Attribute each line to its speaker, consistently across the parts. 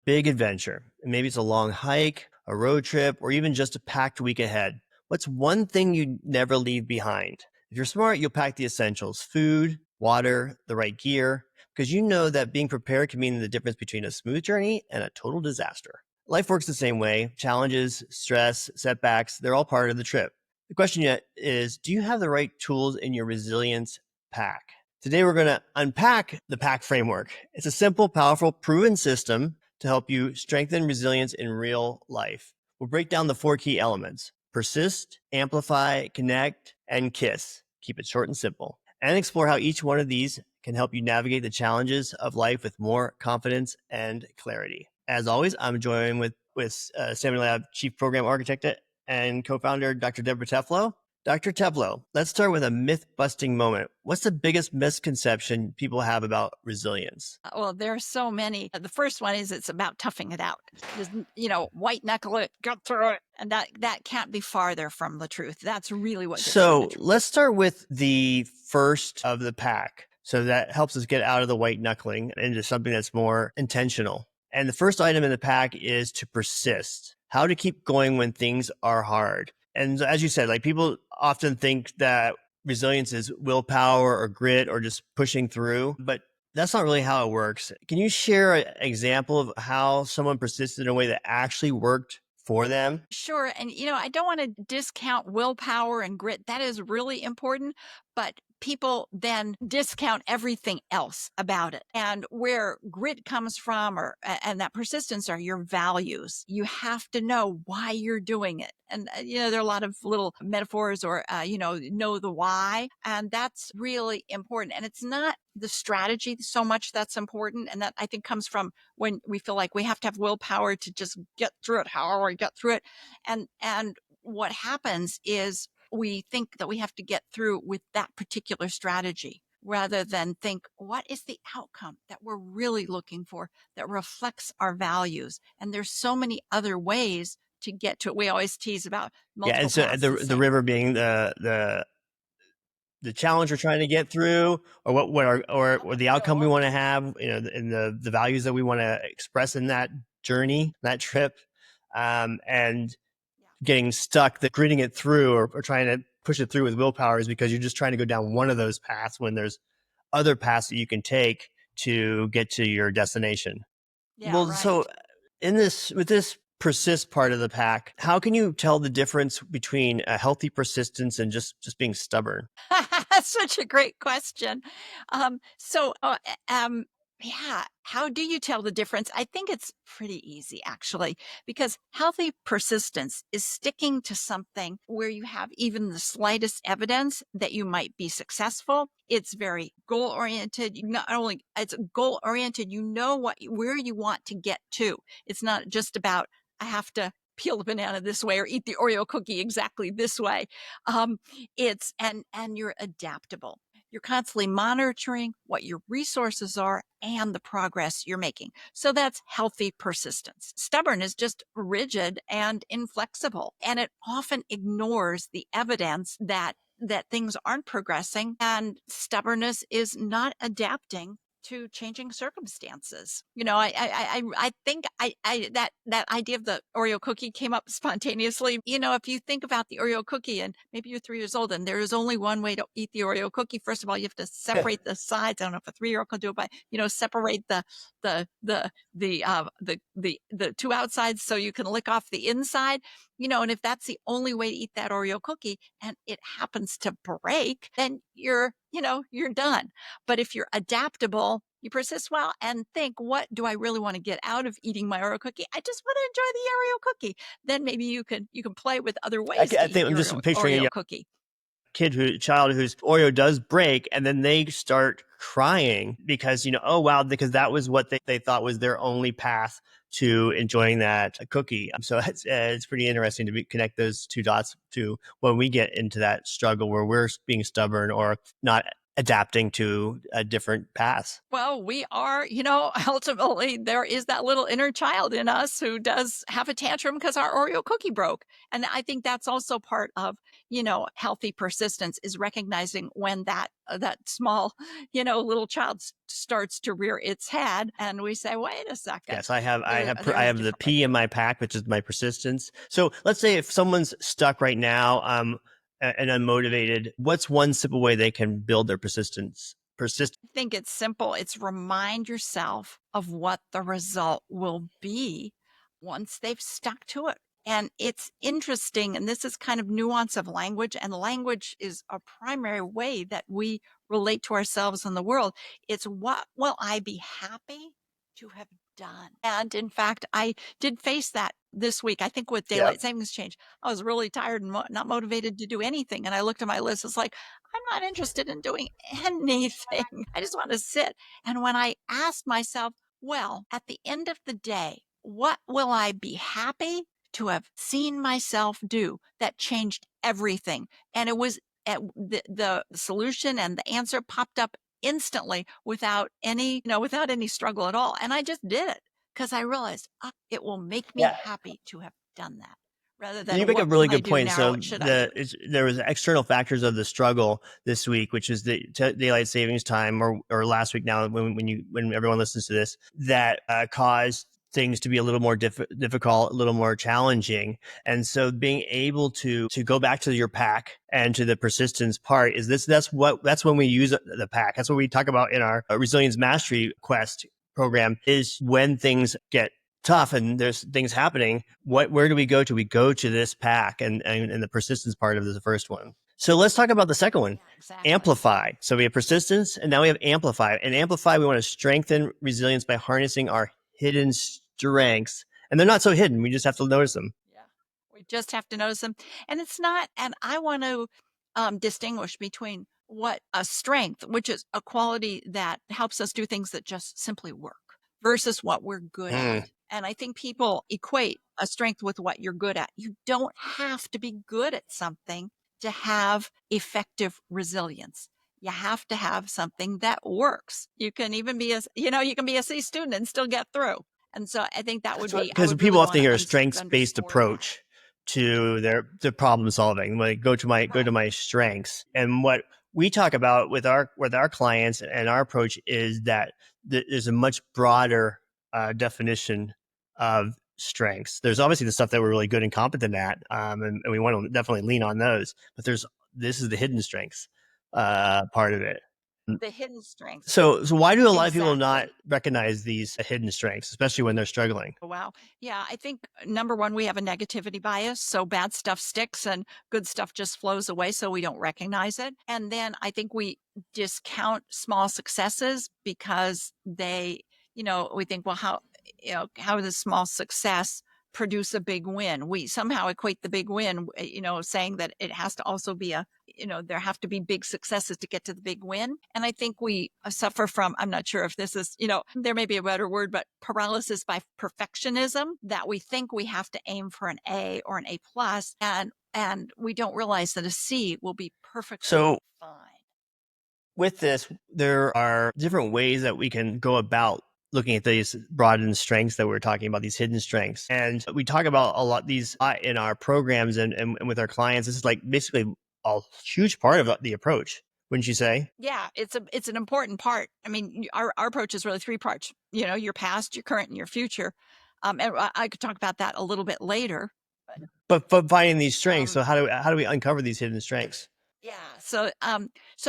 Speaker 1: big adventure. And maybe it's a long hike, a road trip, or even just a packed week ahead. What's one thing you never leave behind? If you're smart, you'll pack the essentials: food, water, the right gear, because you know that being prepared can mean the difference between a smooth journey and a total disaster. Life works the same way. Challenges, stress, setbacks, they're all part of the trip. The question yet is, do you have the right tools in your resilience pack? Today, we're going to unpack the pack framework. It's a simple, powerful, proven system to help you strengthen resilience in real life. We'll break down the 4 key elements: persist, amplify, connect, and KISS. Keep it short and simple. And explore how each one of these can help you navigate the challenges of life with more confidence and clarity. As always, I'm joined with Samuel Lab Chief Program Architect and co-founder, Dr. Deborah Teplow. Dr. Teplow, let's start with a myth-busting moment. What's the biggest misconception people have about resilience?
Speaker 2: Well, there are so many. The first one is it's about toughing it out. Just, white knuckle it, get through it. And that can't be farther from the truth. That's really what gets you in
Speaker 1: So
Speaker 2: trouble.
Speaker 1: let's start with the first of the pack. So that helps us get out of the white knuckling into something that's more intentional. And the first item in the pack is to persist. How to keep going when things are hard. And as you said, like, people often think that resilience is willpower or grit or just pushing through, but that's not really how it works. Can you share an example of how someone persisted in a way that actually worked for them?
Speaker 2: Sure. And, I don't want to discount willpower and grit. That is really important. But people then discount everything else about it. And where grit comes from, and that persistence, are your values. You have to know why you're doing it. And, there are a lot of little metaphors, or, know the why. And that's really important. And it's not the strategy so much that's important. And that, I think, comes from when we feel like we have to have willpower to just get through it, however we get through it. And what happens is we think that we have to get through with that particular strategy, rather than think, what is the outcome that we're really looking for that reflects our values? And there's so many other ways to get to it. We always tease about
Speaker 1: Yeah,
Speaker 2: multiple
Speaker 1: and so
Speaker 2: paths
Speaker 1: the river being the challenge we're trying to get through, or what our or the outcome we want to have, and the values that we want to express in that journey, that trip, and getting stuck, the gritting it through, or trying to push it through with willpower, is because you're just trying to go down one of those paths when there's other paths that you can take to get to your destination.
Speaker 2: Yeah,
Speaker 1: Well, so
Speaker 2: right.
Speaker 1: with this persist part of the pack, how can you tell the difference between a healthy persistence and just being stubborn?
Speaker 2: That's such a great question. So, yeah, how do you tell the difference? I think it's pretty easy, actually, because healthy persistence is sticking to something where you have even the slightest evidence that you might be successful. It's very goal oriented. Not only it's goal oriented, where you want to get to. It's not just about, I have to peel the banana this way or eat the Oreo cookie exactly this way. Um, it's and you're adaptable. You're constantly monitoring what your resources are and the progress you're making. So that's healthy persistence. Stubborn is just rigid and inflexible, and it often ignores the evidence that things aren't progressing, and stubbornness is not adapting to changing circumstances. I think that idea of the Oreo cookie came up spontaneously. If you think about the Oreo cookie, and maybe you're 3 years old, and there is only one way to eat the Oreo cookie. First of all, you have to separate the sides. I don't know if a 3-year-old can do it, but separate the two outsides so you can lick off the inside. And if that's the only way to eat that Oreo cookie and it happens to break, then you're done. But if you're adaptable, you persist well and think, what do I really want to get out of eating my Oreo cookie? I just want to enjoy the Oreo cookie. Then maybe you can play with other ways
Speaker 1: I
Speaker 2: to eat
Speaker 1: think I'm
Speaker 2: your
Speaker 1: just picturing
Speaker 2: Oreo cookie.
Speaker 1: child whose Oreo does break, and then they start crying because, oh wow, because that was what they thought was their only path to enjoying that cookie. So it's pretty interesting to connect those two dots to when we get into that struggle where we're being stubborn or not adapting to a different path.
Speaker 2: Well, we are, ultimately there is that little inner child in us who does have a tantrum because our Oreo cookie broke. And I think that's also part of, healthy persistence is recognizing when that small, little child starts to rear its head, and we say, "Wait a second,
Speaker 1: Yes, I
Speaker 2: there's a
Speaker 1: have the
Speaker 2: different way
Speaker 1: P
Speaker 2: to
Speaker 1: in
Speaker 2: do
Speaker 1: my
Speaker 2: it."
Speaker 1: pack, which is my persistence. So let's say if someone's stuck right now, and unmotivated, what's one simple way they can build their persistence?
Speaker 2: I think it's simple. It's remind yourself of what the result will be once they've stuck to it. And it's interesting, and this is kind of nuance of language, and language is a primary way that we relate to ourselves in the world. It's what will I be happy to have done? And in fact, I did face that this week. I think with
Speaker 1: Yep.
Speaker 2: daylight savings change, I was really tired and not motivated to do anything. And I looked at my list. It's like, I'm not interested in doing anything. I just want to sit. And when I asked myself, well, at the end of the day, what will I be happy to have seen myself do that changed everything? And it was the solution and the answer popped up instantly without any struggle at all. And I just did it because I realized it will make me
Speaker 1: Yeah.
Speaker 2: happy to have done that rather
Speaker 1: You
Speaker 2: than
Speaker 1: make a
Speaker 2: what will
Speaker 1: really
Speaker 2: I
Speaker 1: good
Speaker 2: do
Speaker 1: point.
Speaker 2: now or
Speaker 1: So
Speaker 2: what should I do?
Speaker 1: there was external factors of the struggle this week, which is the daylight savings time, or last week now when everyone listens to this, that caused things to be a little more difficult, a little more challenging. And so being able to go back to your pack and to the persistence part that's when we use the pack. That's what we talk about in our resilience mastery quest program, is when things get tough and there's things happening, where do we go to? We go to this pack, and the persistence part of the first one. So let's talk about the second one.
Speaker 2: Yeah, exactly.
Speaker 1: Amplify. So we have persistence, and now we have amplify. And amplify, we want to strengthen resilience by harnessing our hidden strengths. And they're not so hidden. We just have to notice them.
Speaker 2: Yeah. We just have to notice them. And it's not, and I want to distinguish between what a strength, which is a quality that helps us do things that just simply work, versus what we're good
Speaker 1: Mm.
Speaker 2: at. And I think people equate a strength with what you're good at. You don't have to be good at something to have effective resilience. You have to have something that works. You can even be you can be a C student and still get through. And so I think that would
Speaker 1: So,
Speaker 2: be, I
Speaker 1: because
Speaker 2: would really
Speaker 1: people often
Speaker 2: want
Speaker 1: hear a
Speaker 2: to
Speaker 1: strengths-based
Speaker 2: underscore that.
Speaker 1: approach to their problem solving, like go to
Speaker 2: Right.
Speaker 1: my strengths. And what we talk about with our clients and our approach is that there's a much broader definition of strengths. There's obviously the stuff that we're really good and competent at, and we want to definitely lean on those. But this is the hidden strengths part of it.
Speaker 2: The hidden strengths.
Speaker 1: So why do a lot of people not
Speaker 2: Exactly.
Speaker 1: recognize these hidden strengths, especially when they're struggling?
Speaker 2: Wow. Yeah, I think number one, we have a negativity bias. So bad stuff sticks and good stuff just flows away. So we don't recognize it. And then I think we discount small successes because we think, well, how does small success produce a big win? We somehow equate the big win, saying that it has to also be there have to be big successes to get to the big win. And I think we suffer from, I'm not sure if this is, there may be a better word, but paralysis by perfectionism, that we think we have to aim for an A or an A plus, and we don't realize that a C will be perfectly
Speaker 1: So
Speaker 2: fine.
Speaker 1: with this, there are different ways that we can go about looking at these broadened strengths that we're talking about, these hidden strengths. And we talk about a lot these in our programs and with our clients. This is like basically a huge part of the approach, wouldn't you say?
Speaker 2: Yeah, it's an important part. I mean, our approach is really three parts. Your past, your current, and your future. And I could talk about that a little bit later. But
Speaker 1: But finding these strengths.
Speaker 2: um,
Speaker 1: So how do we uncover these hidden strengths?
Speaker 2: yeah. So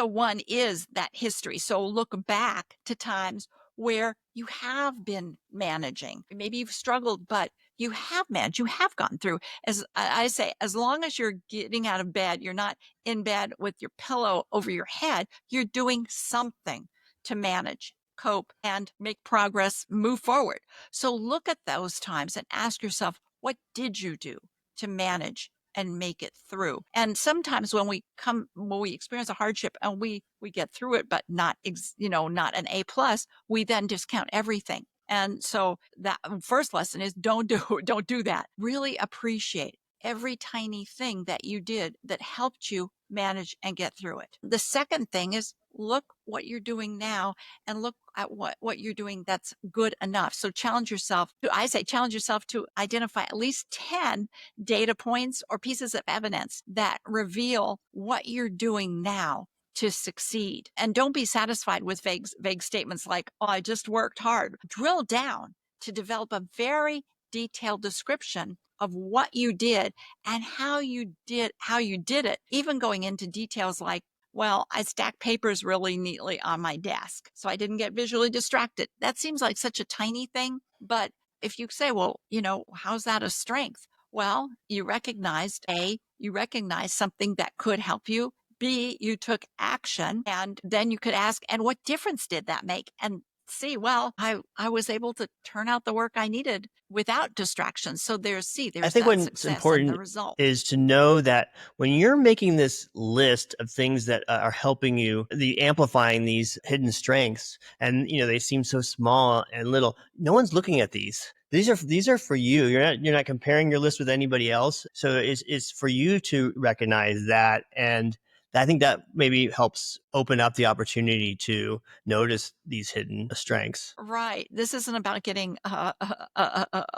Speaker 2: one is that history. So look back to times where you have been managing. Maybe you've struggled, but you have managed, you have gone through. As I say, as long as you're getting out of bed, you're not in bed with your pillow over your head, you're doing something to manage, cope, and make progress, move forward. So look at those times and ask yourself, what did you do to manage and make it through? And sometimes when we experience a hardship and we get through it, but not an A plus, we then discount everything. And so that first lesson is don't do that. Really appreciate every tiny thing that you did that helped you manage and get through it. The second thing is look what you're doing now and look at what you're doing that's good enough. So challenge yourself to, I say, challenge yourself to identify at least 10 data points or pieces of evidence that reveal what you're doing now to succeed. And don't be satisfied with vague statements like, oh, I just worked hard. Drill down to develop a very detailed description of what you did and how you did it, even going into details like, well, I stacked papers really neatly on my desk so I didn't get visually distracted. That seems like such a tiny thing, but if you say, well, how's that a strength? Well, you recognized something that could help you. B, you took action, and then you could ask, and what difference did that make? And see, well, I was able to turn out the work I needed without distractions. So
Speaker 1: I
Speaker 2: there's
Speaker 1: think
Speaker 2: that
Speaker 1: what's
Speaker 2: success and the
Speaker 1: important
Speaker 2: result.
Speaker 1: is to know that when you're making this list of things that are helping you, the amplifying these hidden strengths, and they seem so small and little. No one's looking at these. These are for you. You're not comparing your list with anybody else. So it's for you to recognize that, and I think that maybe helps open up the opportunity to notice these hidden strengths.
Speaker 2: Right. This isn't about getting a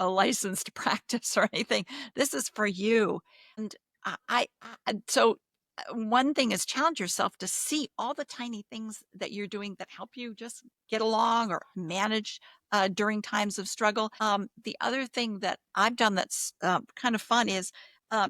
Speaker 2: license to practice or anything. This is for you. And so one thing is challenge yourself to see all the tiny things that you're doing that help you just get along or manage during times of struggle. The other thing that I've done that's kind of fun is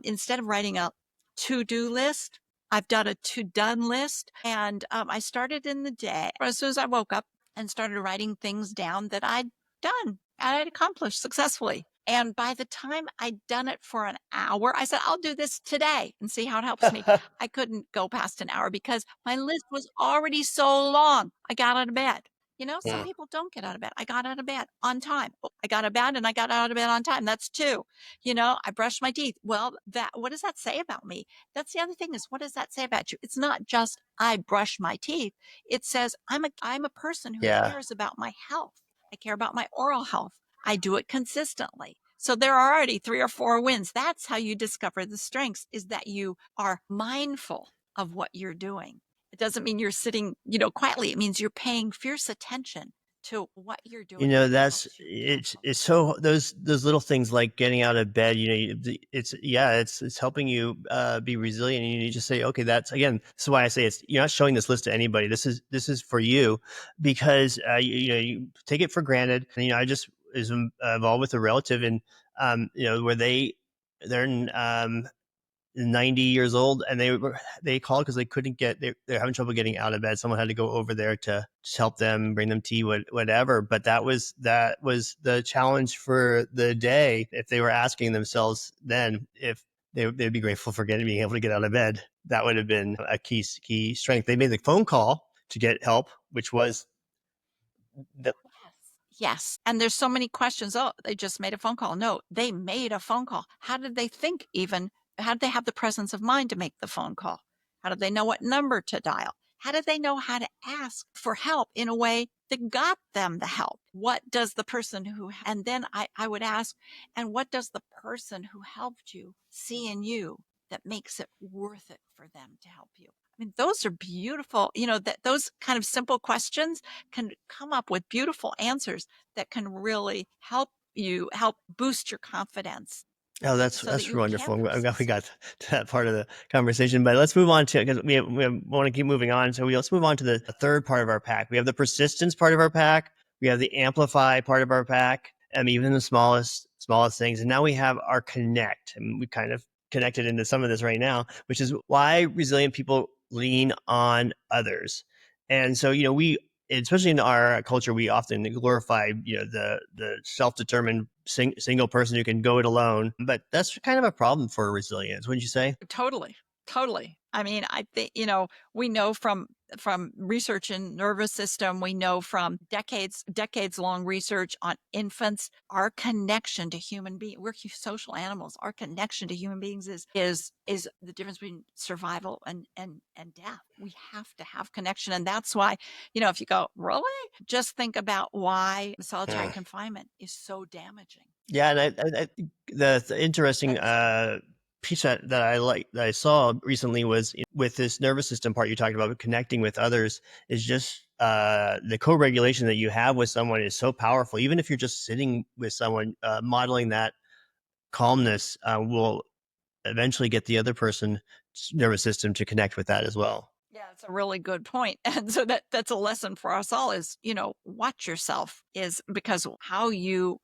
Speaker 2: instead of writing a to-do list, I've done a to-done list. And I started in the day as soon as I woke up and started writing things down that I'd done, I'd accomplished successfully. And by the time I'd done it for an hour, I said, I'll do this today and see how it helps me. I couldn't go past an hour because my list was already so long. I got out of bed. Some
Speaker 1: Mm.
Speaker 2: people don't get out of bed. I got out of bed on time. Oh, I got out of bed and I got out of bed on time. That's two. I brushed my teeth. Well, what does that say about me? That's the other thing is, what does that say about you? It's not just I brush my teeth. It says I'm a person who
Speaker 1: Yeah.
Speaker 2: cares about my health. I care about my oral health. I do it consistently. So there are already 3 or 4 wins. That's how you discover the strengths, is that you are mindful of what you're doing. It doesn't mean you're sitting, quietly. It means you're paying fierce attention to what you're doing that
Speaker 1: That's
Speaker 2: helps you be helpful.
Speaker 1: it's so those little things like getting out of bed, it's helping you be resilient. And you just say, okay, that's why I say you're not showing this list to anybody. This is for you, because you take it for granted. And I just is involved with a relative, and where they're 90 years old, and they called because they're having trouble getting out of bed. Someone had to go over there to just help them, bring them tea, whatever. But that was the challenge for the day. If they were asking themselves then if they'd be grateful for being able to get out of bed, that would have been a key strength. They made the phone call to get help, which was the
Speaker 2: Yes. And there's so many questions. Oh, they just made a phone call. No, they made a phone call. How did they think even? How did they have the presence of mind to make the phone call? How did they know what number to dial? How did they know how to ask for help in a way that got them the help? What does the person and then I would ask, and what does the person who helped you see in you that makes it worth it for them to help you? I mean, those are beautiful, that those kind of simple questions can come up with beautiful answers that can really help boost your confidence
Speaker 1: Oh, that's
Speaker 2: so that
Speaker 1: that's
Speaker 2: you can
Speaker 1: wonderful. I'm glad we
Speaker 2: persist.
Speaker 1: got to that part of the conversation. But let's move on to, because we want to keep moving on. So let's move on to the third part of our pack. We have the persistence part of our pack. We have the amplify part of our pack, and even the smallest things. And now we have our connect, and we kind of connected into some of this right now, which is why resilient people lean on others. And so we, especially in our culture, we often glorify the self-determined single person who can go it alone, but that's kind of a problem for resilience, wouldn't you say?
Speaker 2: Totally. Totally. I mean, I think, we know from research in nervous system, we know from decades long research on infants, our connection to human beings, we're social animals. Our connection to human beings is the difference between survival and death. We have to have connection. And that's why, if you go, really? Just think about why solitary confinement is so damaging.
Speaker 1: Yeah, and I think the interesting piece that I like that I saw recently was with this nervous system part you talked about connecting with others is just the co-regulation that you have with someone is so powerful. Even if you're just sitting with someone, modeling that calmness will eventually get the other person's nervous system to connect with that as well.
Speaker 2: Yeah, it's a really good point. And so that's a lesson for us all is, watch yourself is because how you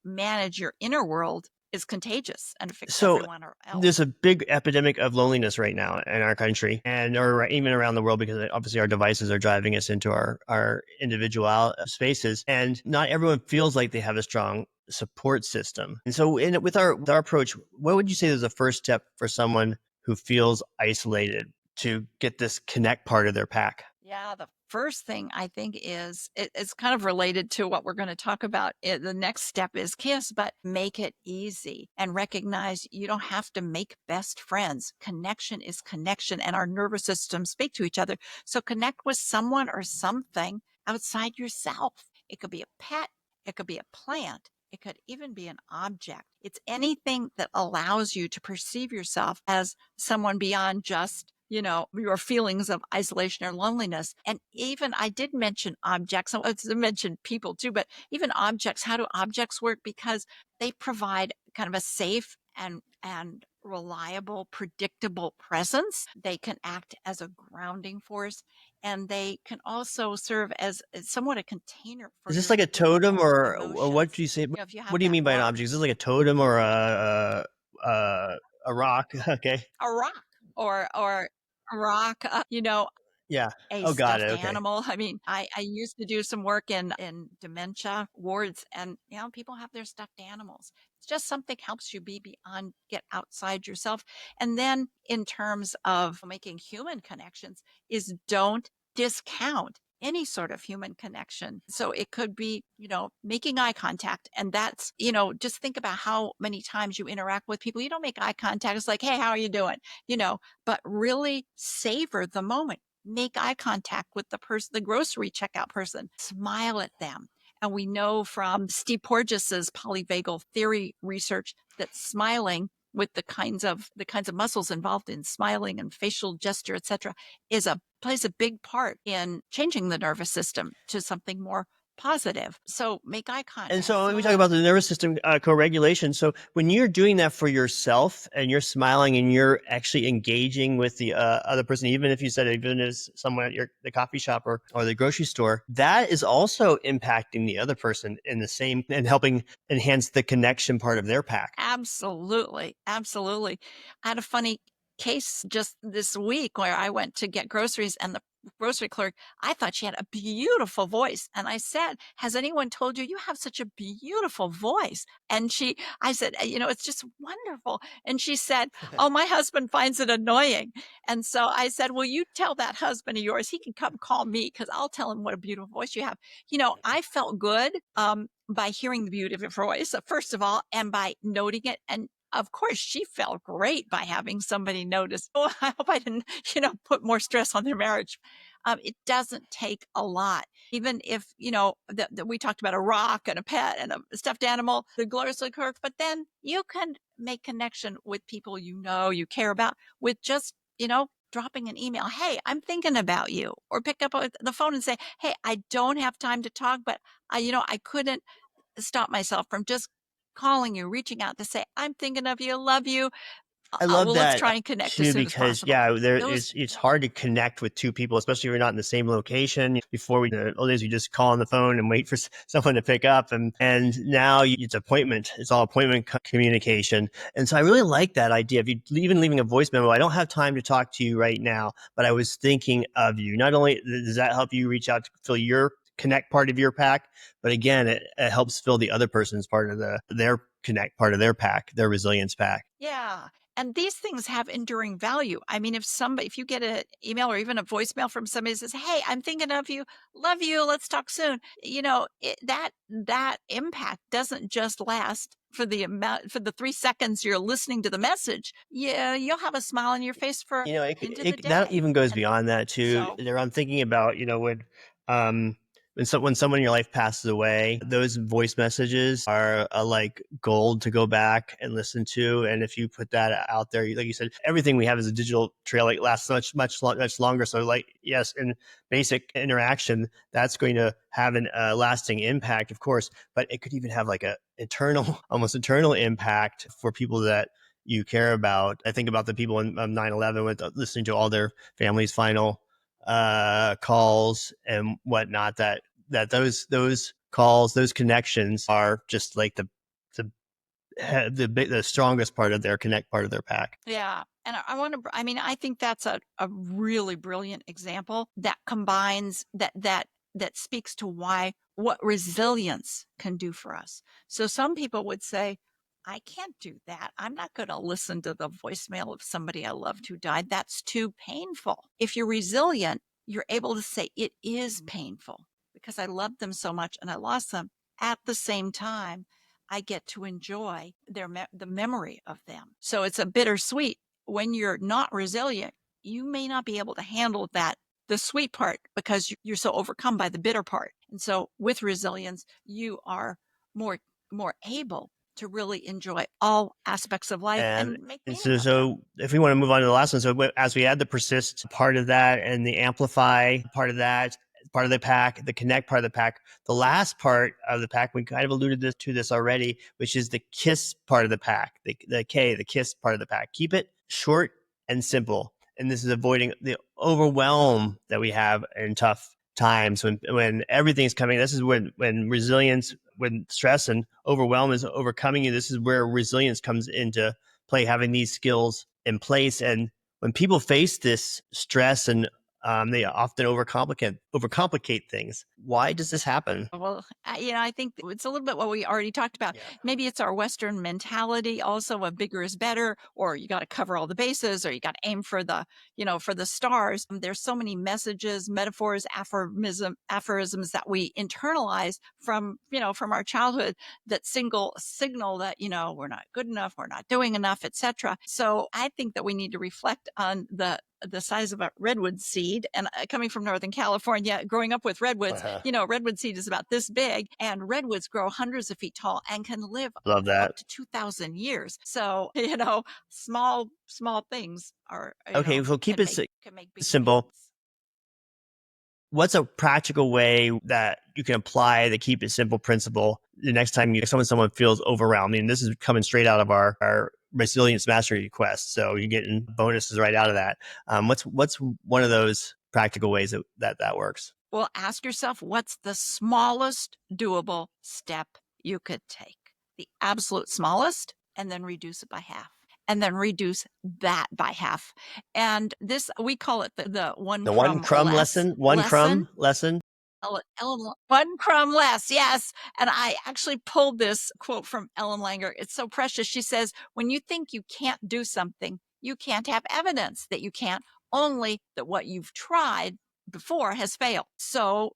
Speaker 2: manage your inner world is contagious and affects
Speaker 1: So
Speaker 2: everyone
Speaker 1: there's
Speaker 2: else.
Speaker 1: a big epidemic of loneliness right now in our country and or even around the world because obviously our devices are driving us into our individual spaces and not everyone feels like they have a strong support system. And so with our approach, what would you say is the first step for someone who feels isolated to get this connect part of their pack?
Speaker 2: Yeah, the first thing I think is it's kind of related to what we're going to talk about. The next step is kiss, but make it easy and recognize you don't have to make best friends. Connection is connection, and our nervous systems speak to each other. So connect with someone or something outside yourself. It could be a pet, it could be a plant. It could even be an object. It's anything that allows you to perceive yourself as someone beyond just your feelings of isolation or loneliness. And even I did mention objects. I mentioned people too, but even objects. How do objects work? Because they provide kind of a safe and reliable, predictable presence. They can act as a grounding force, and they can also serve as somewhat a container for
Speaker 1: Is this
Speaker 2: your
Speaker 1: like a totem
Speaker 2: thoughts and
Speaker 1: or what do
Speaker 2: emotions.
Speaker 1: you say?
Speaker 2: If you
Speaker 1: What
Speaker 2: have
Speaker 1: do you
Speaker 2: that
Speaker 1: mean by an
Speaker 2: rock,
Speaker 1: object? Is this like a totem or a rock? Okay.
Speaker 2: a rock or a rock,
Speaker 1: Yeah.
Speaker 2: a
Speaker 1: Oh, got it.
Speaker 2: stuffed
Speaker 1: Okay.
Speaker 2: animal. I mean, I used to do some work in dementia wards, and people have their stuffed animals. It's just something helps you be beyond, get outside yourself. And then in terms of making human connections, is don't discount any sort of human connection. So it could be, making eye contact. And that's, just think about how many times you interact with people. You don't make eye contact. It's like, hey, how are you doing? But really savor the moment. Make eye contact with the person, the grocery checkout person, smile at them. And we know from Steve Porges's polyvagal theory research that smiling with the kinds of muscles involved in smiling and facial gesture, etc., plays a big part in changing the nervous system to something more positive. So make eye
Speaker 1: And
Speaker 2: contact,
Speaker 1: so when we talk
Speaker 2: smile.
Speaker 1: about the nervous system co-regulation, so when you're doing that for yourself and you're smiling and you're actually engaging with the other person, even if you said even as someone at the coffee shop or the grocery store, that is also impacting the other person in the same and helping enhance the connection part of their pack.
Speaker 2: Absolutely, absolutely. I had a funny case just this week where I went to get groceries, and the grocery clerk, I thought she had a beautiful voice. And I said, "Has anyone told you you have such a beautiful voice?" And I said, it's just wonderful." And she said, "Oh, my husband finds it annoying." And so I said, "Well, you tell that husband of yours, he can come call me because I'll tell him what a beautiful voice you have." I felt good by hearing the beauty of your voice, first of all, and by noting it. And of course, she felt great by having somebody notice. Oh, I hope I didn't, put more stress on their marriage. It doesn't take a lot. Even if, that we talked about a rock and a pet and a stuffed animal, the gloriously kirk, but then you can make connection with people you care about with just, dropping an email. "Hey, I'm thinking about you." Or pick up the phone and say, "Hey, I don't have time to talk, but I couldn't stop myself from just calling you, reaching out to say, 'I'm thinking of you, love you.
Speaker 1: I love
Speaker 2: Well, let's
Speaker 1: that
Speaker 2: try and connect as
Speaker 1: too
Speaker 2: soon as
Speaker 1: because
Speaker 2: possible.'"
Speaker 1: yeah, there
Speaker 2: Those
Speaker 1: is it's hard to connect with two people, especially if you're not in the same location. Before we the old days, we just call on the phone and wait for someone to pick up, and now it's appointment. It's all appointment communication, and so I really like that idea of you even leaving a voice memo. I don't have time to talk to you right now, but I was thinking of you. Not only does that help you reach out to fill your connect part of your pack, but again, it helps fill the other person's part of their connect part of their pack, their resilience pack.
Speaker 2: Yeah. And these things have enduring value. I mean, if you get an email or even a voicemail from somebody that says, "Hey, I'm thinking of you, love you, let's talk soon," that impact doesn't just last for the 3 seconds you're listening to the message. Yeah, you'll have a smile on your face for into the
Speaker 1: That
Speaker 2: day.
Speaker 1: even goes
Speaker 2: And
Speaker 1: beyond that too.
Speaker 2: so
Speaker 1: There, I'm thinking about when um, when someone in your life passes away, those voice messages are like gold to go back and listen to. And if you put that out there, like you said, everything we have is a digital trail. It lasts much longer. So like, yes, in basic interaction, that's going to have a lasting impact, of course, but it could even have like a eternal, almost eternal impact for people that you care about. I think about the people in 9/11 with listening to all their family's final calls and whatnot, that those calls, those connections are just like the the strongest part of their part of their pack.
Speaker 2: Yeah. And I want to, I mean, I think that's a really brilliant example that combines that speaks to why, what resilience can do for us. So some people would say, I can't do that. I'm not going to listen to the voicemail of somebody I loved who died. That's too painful. If you're resilient, you're able to say, it is painful because I loved them so much and I lost them. At the same time, I get to enjoy the memory of them. So it's a bittersweet. When you're not resilient, you may not be able to handle the sweet part, because you're so overcome by the bitter part. And so with resilience, you are more able to really enjoy all aspects of life
Speaker 1: And,
Speaker 2: and make
Speaker 1: and
Speaker 2: meaning
Speaker 1: so,
Speaker 2: of them.
Speaker 1: so if we want to move on to the last one, so as we add the persist part of that and the amplify part of that, part of the pack, the connect part of the pack, the last part of the pack, we kind of alluded to this already, which is the kiss part of the pack, the kiss part of the pack. Keep it short and simple. And this is avoiding the overwhelm that we have in tough times when everything's coming. This is when resilience, when stress and overwhelm is overcoming you. This is where resilience comes into play, having these skills in place. And when people face this stress and they often overcomplicate things. Why does this happen?
Speaker 2: Well, I think it's a little bit what we already talked about.
Speaker 1: Yeah.
Speaker 2: Maybe it's our Western mentality also of bigger is better, or you got to cover all the bases, or you got to aim for for the stars. There's so many messages, metaphors, aphorisms that we internalize from our childhood that signal that, we're not good enough, we're not doing enough, etc. So I think that we need to reflect on the size of a redwood seed. And coming from Northern California, growing up with redwoods, redwood seed is about this big, and redwoods grow hundreds of feet tall and can live
Speaker 1: Love that.
Speaker 2: up to 2,000 years. So, small things are,
Speaker 1: Okay, so keep it
Speaker 2: can make big
Speaker 1: simple.
Speaker 2: impacts.
Speaker 1: What's a practical way that you can apply the keep it simple principle the next time someone feels overwhelmed? I mean, this is coming straight out of our resilience mastery quest, so you're getting bonuses right out of that. What's one of those practical ways that works?
Speaker 2: Well, ask yourself, what's the smallest doable step you could take? The absolute smallest, and then reduce it by half. And then reduce that by half. And this, we call it the one
Speaker 1: The one
Speaker 2: crumb
Speaker 1: crumb
Speaker 2: less
Speaker 1: lesson, lesson.
Speaker 2: One crumb less, yes. And I actually pulled this quote from Ellen Langer. It's so precious. She says, when you think you can't do something, you can't have evidence that you can't, only that what you've tried before has failed. So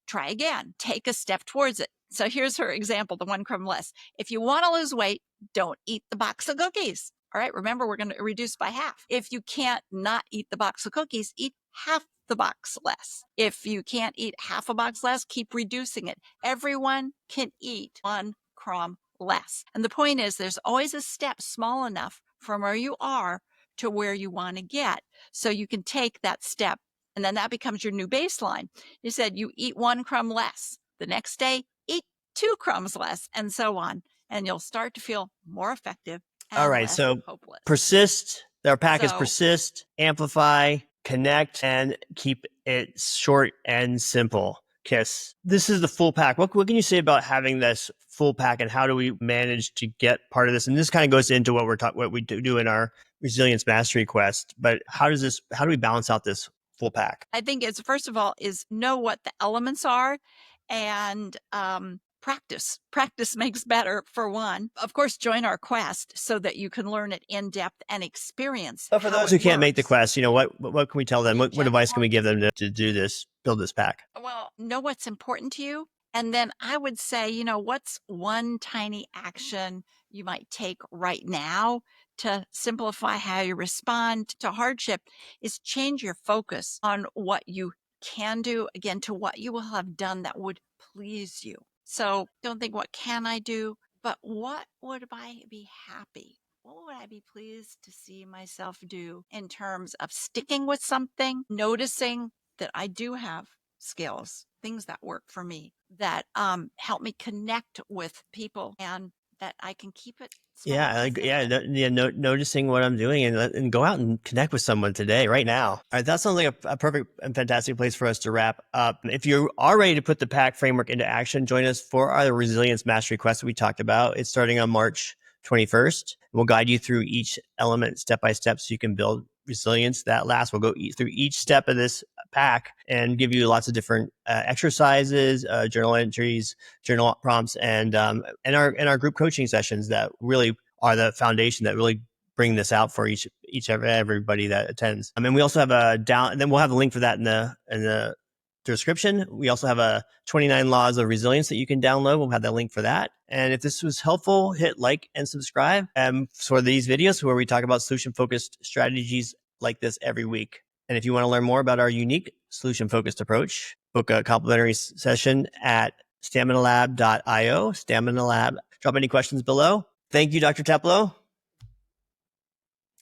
Speaker 2: try again, take a step towards it. So here's her example, the one crumb less. If you want to lose weight, don't eat the box of cookies. All right, remember, we're going to reduce by half. If you can't not eat the box of cookies, eat half the box less. If you can't eat half a box less, keep reducing it. Everyone can eat one crumb less. And the point is, there's always a step small enough from where you are to where you want to get. So you can take that step, and then that becomes your new baseline. You said you eat one crumb less. The next day, eat 2 crumbs less, and so on. And you'll start to feel more effective and
Speaker 1: All right,
Speaker 2: less
Speaker 1: so
Speaker 2: hopeless.
Speaker 1: persist. Our pack is
Speaker 2: So
Speaker 1: persist, amplify, connect, and keep it short and simple. Kiss. This is the full pack. What can you say about having this full pack, and how do we manage to get part of this? And this kind of goes into what we do in our resilience mastery quest. But how do we balance out this full pack?
Speaker 2: I think it's, first of all, is know what the elements are, and practice. Practice makes better, for one. Of course, join our quest so that you can learn it in depth and experience.
Speaker 1: But for those who can't make the quest, what can we tell them? What advice can we give them to do this, build this pack?
Speaker 2: Well, know what's important to you. And then I would say, what's one tiny action you might take right now to simplify how you respond to hardship, is change your focus on what you can do, again, to what you will have done that would please you. So don't think, what can I do? But what would I be happy? What would I be pleased to see myself do in terms of sticking with something, noticing that I do have skills, things that work for me, that help me connect with people, and that I can keep it small
Speaker 1: Yeah,
Speaker 2: and efficient.
Speaker 1: noticing what I'm doing, and go out and connect with someone today, right now. All right, that sounds like a perfect and fantastic place for us to wrap up. If you are ready to put the PACK framework into action, join us for our Resilience Mastery Quest that we talked about. It's starting on March 21st. We'll guide you through each element step by step so you can build resilience that lasts. We'll go through each step of this pack and give you lots of different exercises, journal entries, journal prompts, and our group coaching sessions that really are the foundation that really bring this out for each everybody that attends. And we also have and then we'll have a link for that in the description. We also have a 29 laws of resilience that you can download. We'll have that link for that. And if this was helpful, hit like and subscribe for these videos where we talk about solution focused strategies like this every week. And if you want to learn more about our unique solution focused approach, book a complimentary session at staminalab.io, Stamina Lab. Drop any questions below. Thank you, Dr. Teplow.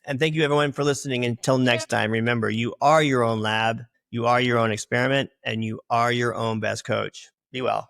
Speaker 1: And thank you, everyone, for listening. Until next time, remember, you are your own lab, you are your own experiment, and you are your own best coach. Be well.